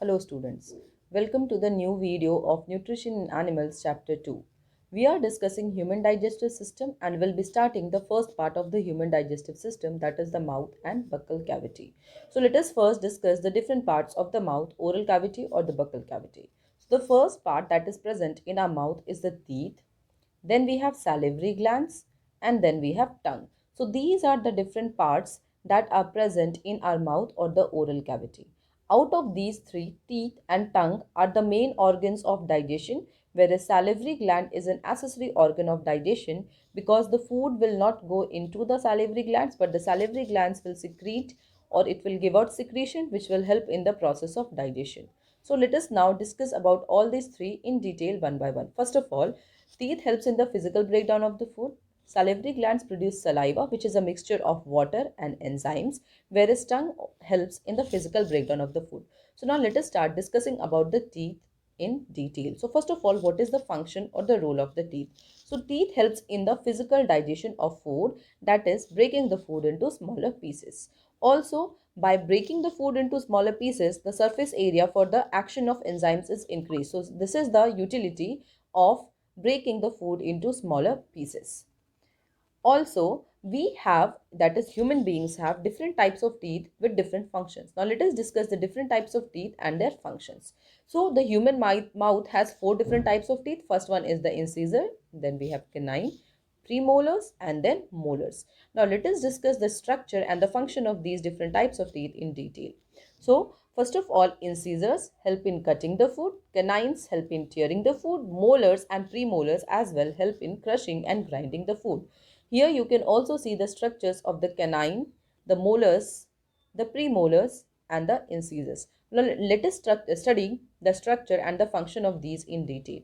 Hello students, welcome to the new video of Nutrition in Animals chapter 2. We are discussing human digestive system and will be starting the first part of the human digestive system, that is the mouth and buccal cavity. So let us first discuss the different parts of the mouth, oral cavity or the buccal cavity. So the first part that is present in our mouth is the teeth, then we have salivary glands, and then we have tongue. So these are the different parts that are present in our mouth or the oral cavity. Out of these three, teeth and tongue are the main organs of digestion, whereas salivary gland is an accessory organ of digestion because the food will not go into the salivary glands, but the salivary glands will secrete or it will give out secretion which will help in the process of digestion. So let us now discuss about all these three in detail one by one. First of all, teeth helps in the physical breakdown of the food. Salivary glands produce saliva, which is a mixture of water and enzymes, whereas tongue helps in the physical breakdown of the food. So now let us start discussing about the teeth in detail. So first of all, what is the function or the role of the teeth? So teeth helps in the physical digestion of food, that is breaking the food into smaller pieces. Also, by breaking the food into smaller pieces, the surface area for the action of enzymes is increased. So this is the utility of breaking the food into smaller pieces. Also, we have, that is human beings have different types of teeth with different functions. Now let us discuss the different types of teeth and their functions. So the human mouth has four different types of teeth. First one is the incisor, then we have canine, premolars, and then molars. Now let us discuss the structure and the function of these different types of teeth in detail. So first of all, incisors help in cutting the food, canines help in tearing the food, molars and premolars as well help in crushing and grinding the food. Here you can also see the structures of the canine, the molars, the premolars, and the incisors. Now let us study the structure and the function of these in detail.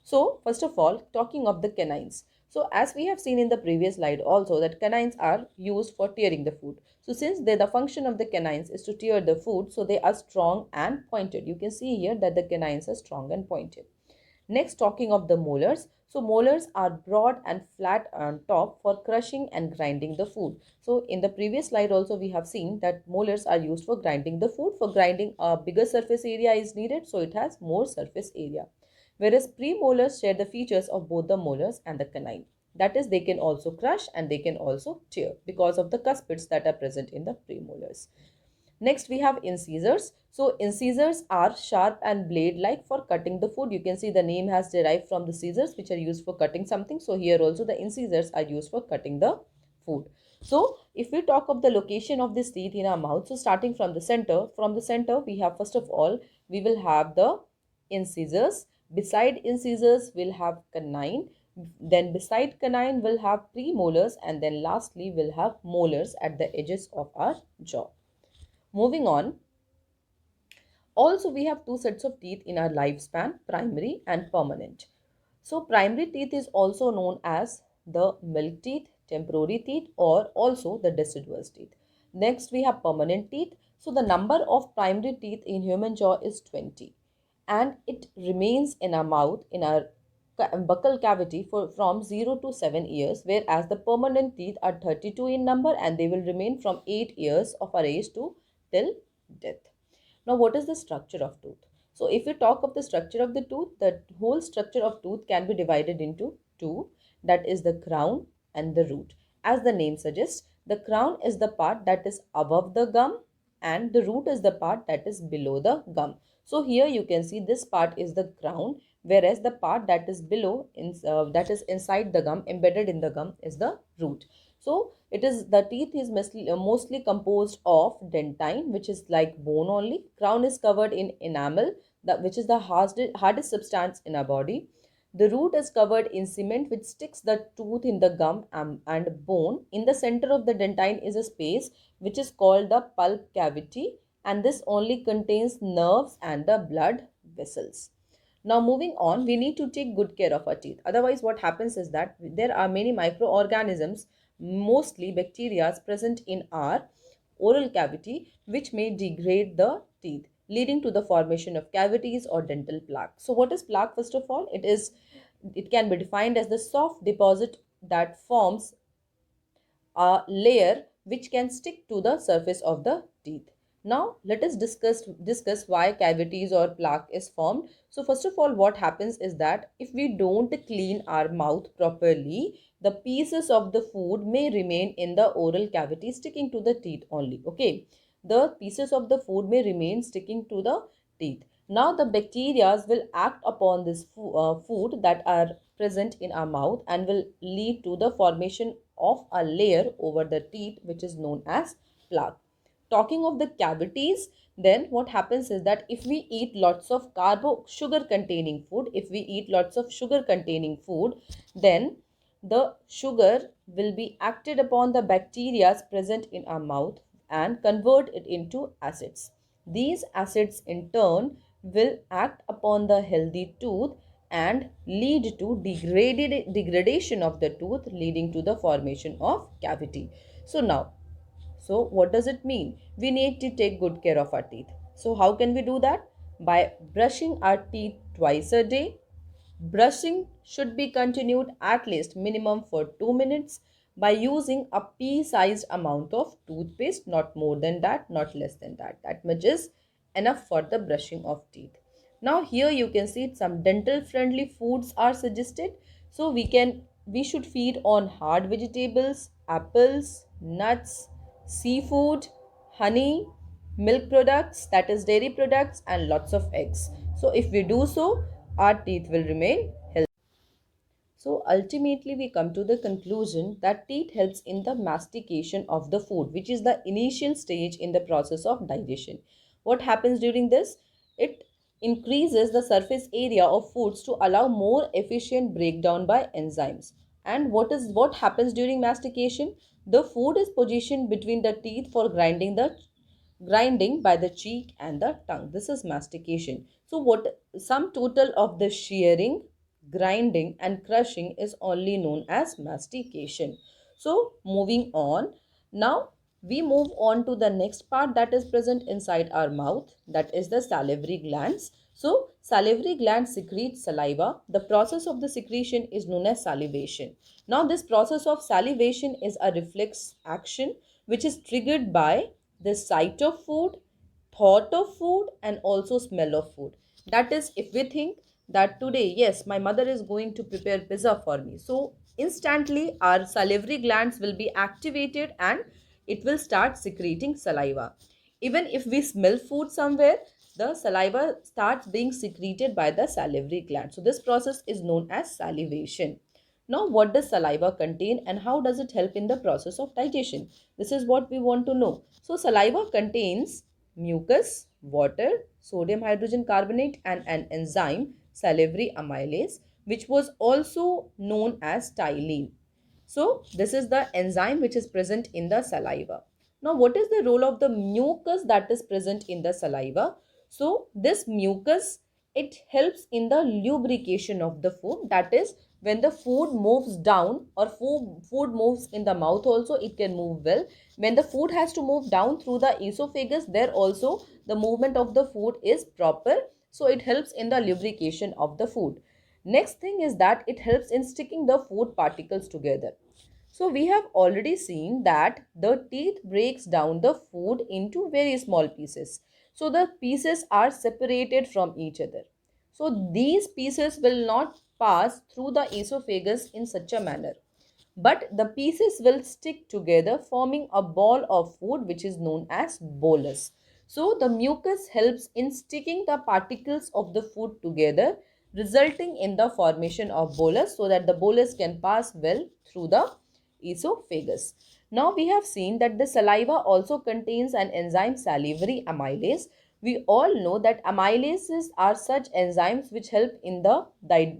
So first of all, talking of the canines. So as we have seen in the previous slide also, that canines are used for tearing the food. So since the function of the canines is to tear the food, so they are strong and pointed. You can see here that the canines are strong and pointed. Next, talking of the molars. So molars are broad and flat on top for crushing and grinding the food. So in the previous slide also we have seen that molars are used for grinding the food. For grinding, a bigger surface area is needed, so it has more surface area. Whereas premolars share the features of both the molars and the canine. That is, they can also crush and they can also tear because of the cuspids that are present in the premolars. Next, we have incisors. So incisors are sharp and blade-like for cutting the food. You can see the name has derived from the scissors which are used for cutting something. So here also the incisors are used for cutting the food. So if we talk of the location of this teeth in our mouth, so starting from the center we have, first of all, we will have the incisors. Beside incisors we'll have canine. Then beside canine we'll have premolars, and then lastly we'll have molars at the edges of our jaw. Moving on, also we have two sets of teeth in our lifespan, primary and permanent. So primary teeth is also known as the milk teeth, temporary teeth, or also the deciduous teeth. Next we have permanent teeth. So the number of primary teeth in human jaw is 20, and it remains in our mouth, in our buccal cavity for from 0 to 7 years, whereas the permanent teeth are 32 in number and they will remain from 8 years of our age to till death. Now, what is the structure of tooth? So, if you talk of the structure of the tooth, the whole structure of tooth can be divided into two, that is the crown and the root. As the name suggests, the crown is the part that is above the gum and the root is the part that is below the gum. So, here you can see this part is the crown, whereas the part that is below, that is inside the gum, embedded in the gum, is the root. So it is, the teeth is mostly composed of dentine, which is like bone only. Crown is covered in enamel, which is the hardest substance in our body. The root is covered in cement, which sticks the tooth in the gum and bone. In the center of the dentine is a space which is called the pulp cavity, and this only contains nerves and the blood vessels. Now moving on, we need to take good care of our teeth. Otherwise, what happens is that there are many microorganisms, mostly bacteria, present in our oral cavity which may degrade the teeth, leading to the formation of cavities or dental plaque. So what is plaque? First of all, it can be defined as the soft deposit that forms a layer which can stick to the surface of the teeth. Now let us discuss why cavities or plaque is formed. So first of all, what happens is that if we don't clean our mouth properly, the pieces of the food may remain in the oral cavity sticking to the teeth only. Okay, the pieces of the food may remain sticking to the teeth. Now the bacteria will act upon this food that are present in our mouth and will lead to the formation of a layer over the teeth, which is known as plaque. Talking of the cavities, then what happens is that if we eat lots of sugar containing food, then the sugar will be acted upon the bacteria present in our mouth and convert it into acids. These acids in turn will act upon the healthy tooth and lead to degradation of the tooth, leading to the formation of cavity. So what does it mean? We need to take good care of our teeth. So how can we do that? By brushing our teeth twice a day. Brushing should be continued at least minimum for 2 minutes by using a pea-sized amount of toothpaste, not more than that, not less than that. That much is enough for the brushing of teeth. Now here you can see some dental friendly foods are suggested. So we should feed on hard vegetables, apples, nuts, seafood, honey, milk products, that is dairy products, and lots of eggs. So if we do so, our teeth will remain healthy. So ultimately we come to the conclusion that teeth helps in the mastication of the food, which is the initial stage in the process of digestion. What happens during this? It increases the surface area of foods to allow more efficient breakdown by enzymes. And what happens during mastication? The food is positioned between the teeth for grinding by the cheek and the tongue. This is mastication. So what sum total of the shearing, grinding and crushing is only known as mastication. So moving on, now we move on to the next part that is present inside our mouth, that is the salivary glands. So salivary glands secrete saliva. The process of the secretion is known as salivation. Now this process of salivation is a reflex action which is triggered by the sight of food, thought of food, and also smell of food. That is, if we think that today, yes, my mother is going to prepare pizza for me, so instantly our salivary glands will be activated and it will start secreting saliva. Even if we smell food somewhere, the saliva starts being secreted by the salivary gland. So this process is known as salivation. Now, what does saliva contain and how does it help in the process of digestion? This is what we want to know. So, saliva contains mucus, water, sodium hydrogen carbonate, and an enzyme, salivary amylase, which was also known as ptyalin. So, this is the enzyme which is present in the saliva. Now, what is the role of the mucus that is present in the saliva? So, this mucus, it helps in the lubrication of the food. That is, when the food moves down or food moves in the mouth also, it can move well. When the food has to move down through the esophagus, there also the movement of the food is proper. So, it helps in the lubrication of the food. Next thing is that it helps in sticking the food particles together. So we have already seen that the teeth breaks down the food into very small pieces. So the pieces are separated from each other. So these pieces will not pass through the esophagus in such a manner, but the pieces will stick together forming a ball of food which is known as bolus. So the mucus helps in sticking the particles of the food together, resulting in the formation of bolus so that the bolus can pass well through the esophagus. Now we have seen that the saliva also contains an enzyme, salivary amylase. We all know that amylases are such enzymes which help in the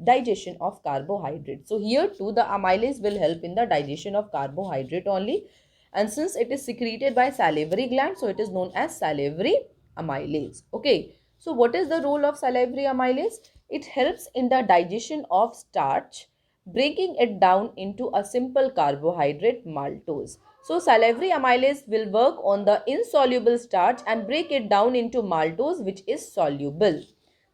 digestion of carbohydrate. So here too the amylase will help in the digestion of carbohydrate only. And since it is secreted by salivary gland, so it is known as salivary amylase. Okay. So what is the role of salivary amylase? It helps in the digestion of starch, breaking it down into a simple carbohydrate, maltose. So salivary amylase will work on the insoluble starch and break it down into maltose, which is soluble.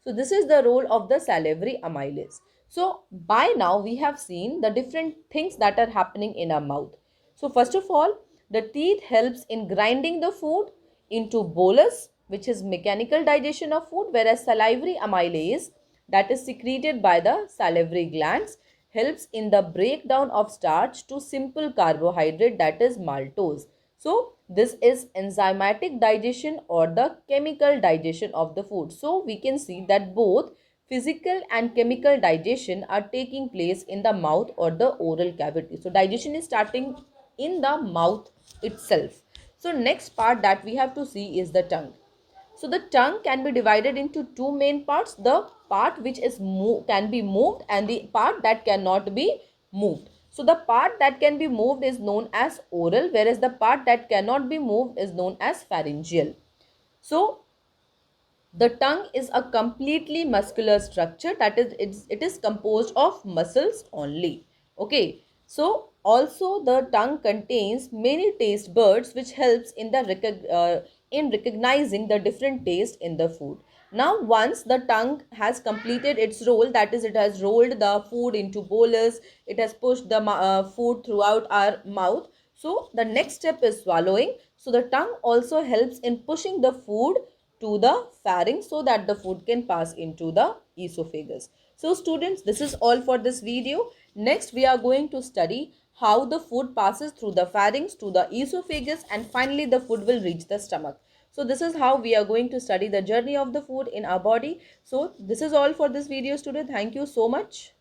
So this is the role of the salivary amylase. So by now we have seen the different things that are happening in our mouth. So first of all, the teeth helps in grinding the food. into bolus, which is mechanical digestion of food, whereas salivary amylase, that is secreted by the salivary glands, helps in the breakdown of starch to simple carbohydrate, that is maltose. So this is enzymatic digestion or the chemical digestion of the food. So we can see that both physical and chemical digestion are taking place in the mouth or the oral cavity. So digestion is starting in the mouth itself. So next part that we have to see is the tongue. So the tongue can be divided into two main parts, the part which is can be moved and the part that cannot be moved. So the part that can be moved is known as oral, whereas the part that cannot be moved is known as pharyngeal. So the tongue is a completely muscular structure, that is it is composed of muscles only. Okay. So also the tongue contains many taste buds which helps in the in recognizing the different taste in the food. Now once the tongue has completed its role, that is it has rolled the food into bolus, it has pushed the food throughout our mouth. So the next step is swallowing. So the tongue also helps in pushing the food to the pharynx so that the food can pass into the esophagus. So students, this is all for this video. Next we are going to study how the food passes through the pharynx to the esophagus and finally the food will reach the stomach. So this is how we are going to study the journey of the food in our body. So this is all for this video, student. Thank you so much.